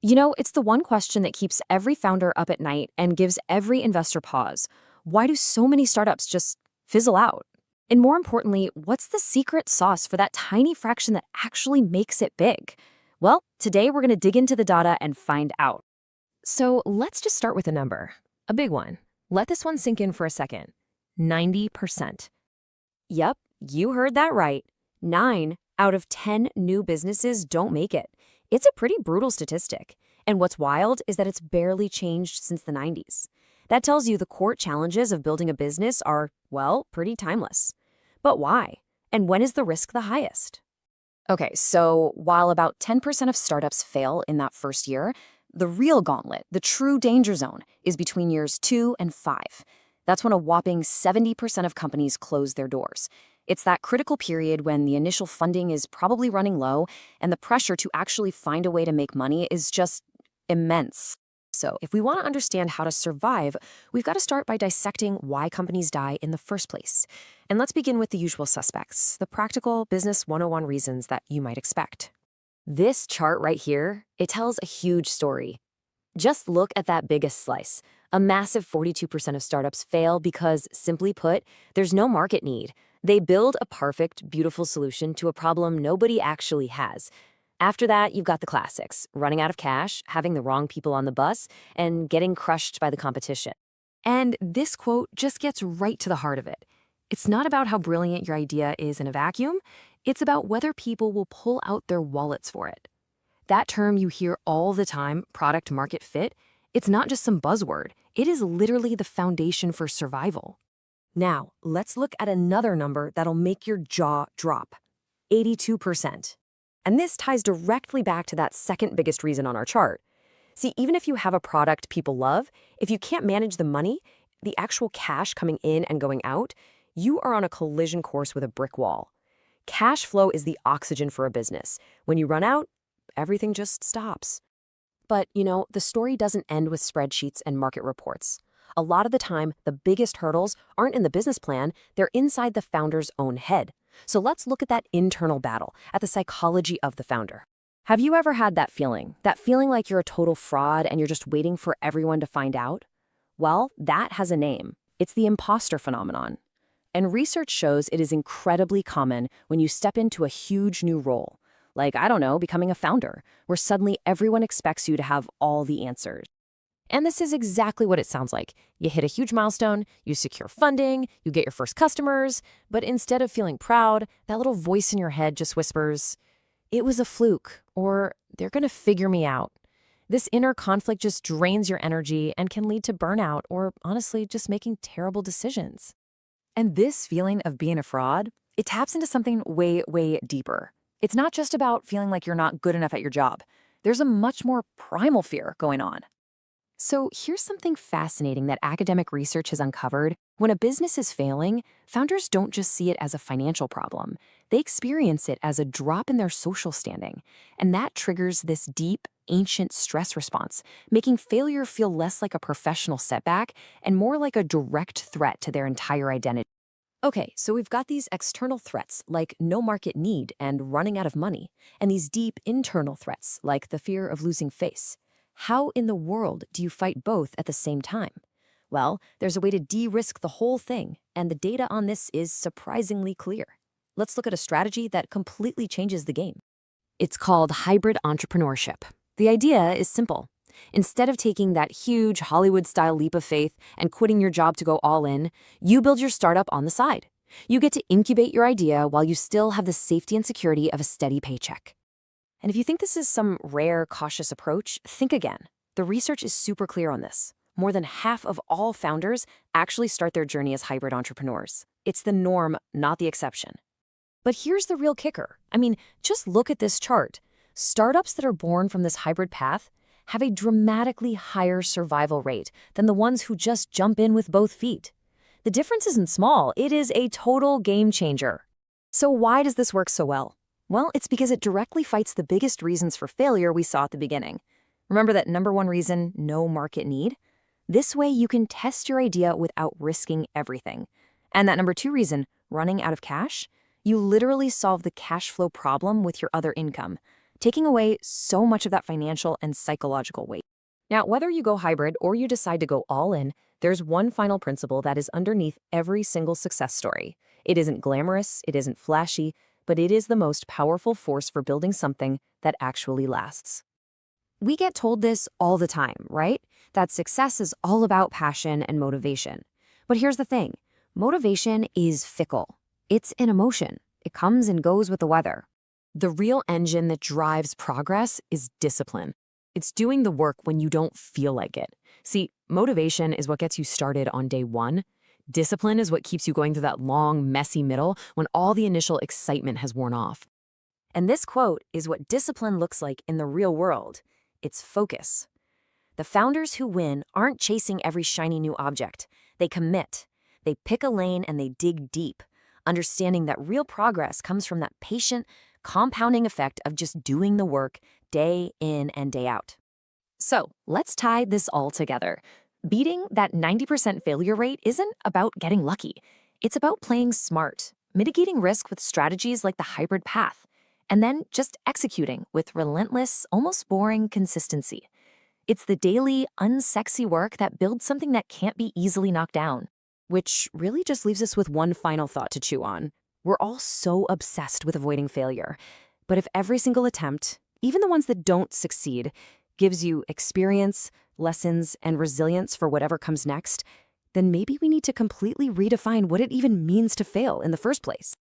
It's the one question that keeps every founder up at night and gives every investor pause. Why do so many startups just fizzle out? And more importantly, what's the secret sauce for that tiny fraction that actually makes it big? Well, today we're going to dig into the data and find out. So let's just start with a number. A big one. Let this one sink in for a second. 90%. Yep, you heard that right. 9 out of 10 new businesses don't make it. It's a pretty brutal statistic. And what's wild is that it's barely changed since the 90s. That tells you the core challenges of building a business are, well, pretty timeless. But why? And when is the risk the highest? Okay, so while about 10% of startups fail in that first year, the real gauntlet, the true danger zone, is between years 2 and 5. That's when a whopping 70% of companies close their doors. It's that critical period when the initial funding is probably running low and the pressure to actually find a way to make money is just immense. So, if we want to understand how to survive, we've got to start by dissecting why companies die in the first place. And let's begin with the usual suspects, the practical business 101 reasons that you might expect. This chart right here, it tells a huge story. Just look at that biggest slice. A massive 42% of startups fail because, simply put, there's no market need. They build a perfect, beautiful solution to a problem nobody actually has. After that, you've got the classics: running out of cash, having the wrong people on the bus, and getting crushed by the competition. And this quote just gets right to the heart of it. It's not about how brilliant your idea is in a vacuum. It's about whether people will pull out their wallets for it. That term you hear all the time, product market fit, it's not just some buzzword. It is literally the foundation for survival. Now, let's look at another number that'll make your jaw drop: 82%. And this ties directly back to that second biggest reason on our chart. See, even if you have a product people love, if you can't manage the money, the actual cash coming in and going out, you are on a collision course with a brick wall. Cash flow is the oxygen for a business. When you run out, everything just stops. But, the story doesn't end with spreadsheets and market reports. A lot of the time, the biggest hurdles aren't in the business plan, they're inside the founder's own head. So let's look at that internal battle, at the psychology of the founder. Have you ever had that feeling? That feeling like you're a total fraud and you're just waiting for everyone to find out? Well, that has a name. It's the impostor phenomenon. And research shows it is incredibly common when you step into a huge new role, like, I don't know, becoming a founder, where suddenly everyone expects you to have all the answers. And this is exactly what it sounds like. You hit a huge milestone, you secure funding, you get your first customers, but instead of feeling proud, that little voice in your head just whispers, "It was a fluke," or "They're going to figure me out." This inner conflict just drains your energy and can lead to burnout or, honestly, just making terrible decisions. And this feeling of being a fraud, it taps into something way, way deeper. It's not just about feeling like you're not good enough at your job. There's a much more primal fear going on. So here's something fascinating that academic research has uncovered. When a business is failing, founders don't just see it as a financial problem. They experience it as a drop in their social standing. And that triggers this deep, ancient stress response, making failure feel less like a professional setback and more like a direct threat to their entire identity. Okay, so we've got these external threats like no market need and running out of money, and these deep internal threats like the fear of losing face. How in the world do you fight both at the same time? Well, there's a way to de-risk the whole thing, and the data on this is surprisingly clear. Let's look at a strategy that completely changes the game. It's called hybrid entrepreneurship. The idea is simple. Instead of taking that huge Hollywood-style leap of faith and quitting your job to go all in, you build your startup on the side. You get to incubate your idea while you still have the safety and security of a steady paycheck. And if you think this is some rare, cautious approach, think again. The research is super clear on this. More than half of all founders actually start their journey as hybrid entrepreneurs. It's the norm, not the exception. But here's the real kicker. Just look at this chart. Startups that are born from this hybrid path have a dramatically higher survival rate than the ones who just jump in with both feet. The difference isn't small, it is a total game changer. So why does this work so well? Well, it's because it directly fights the biggest reasons for failure we saw at the beginning. Remember that number one reason, no market need? This way you can test your idea without risking everything. And that number two reason, running out of cash? You literally solve the cash flow problem with your other income. taking away so much of that financial and psychological weight. Now, whether you go hybrid or you decide to go all in, there's one final principle that is underneath every single success story. It isn't glamorous, it isn't flashy, but it is the most powerful force for building something that actually lasts. We get told this all the time, right? That success is all about passion and motivation. But here's the thing. Motivation is fickle. It's an emotion. It comes and goes with the weather. The real engine that drives progress is discipline. It's doing the work when you don't feel like it. See, motivation is what gets you started on day one. Discipline is what keeps you going through that long, messy middle when all the initial excitement has worn off. And this quote is what discipline looks like in the real world. It's focus. The founders who win aren't chasing every shiny new object. They commit. They pick a lane and they dig deep, understanding that real progress comes from that patient, compounding effect of just doing the work day in and day out. So let's tie this all together. Beating that 90% failure rate isn't about getting lucky. It's about playing smart, mitigating risk with strategies like the hybrid path, and then just executing with relentless, almost boring consistency. It's the daily, unsexy work that builds something that can't be easily knocked down. Which really just leaves us with one final thought to chew on. We're all so obsessed with avoiding failure. But if every single attempt, even the ones that don't succeed, gives you experience, lessons, and resilience for whatever comes next, then maybe we need to completely redefine what it even means to fail in the first place.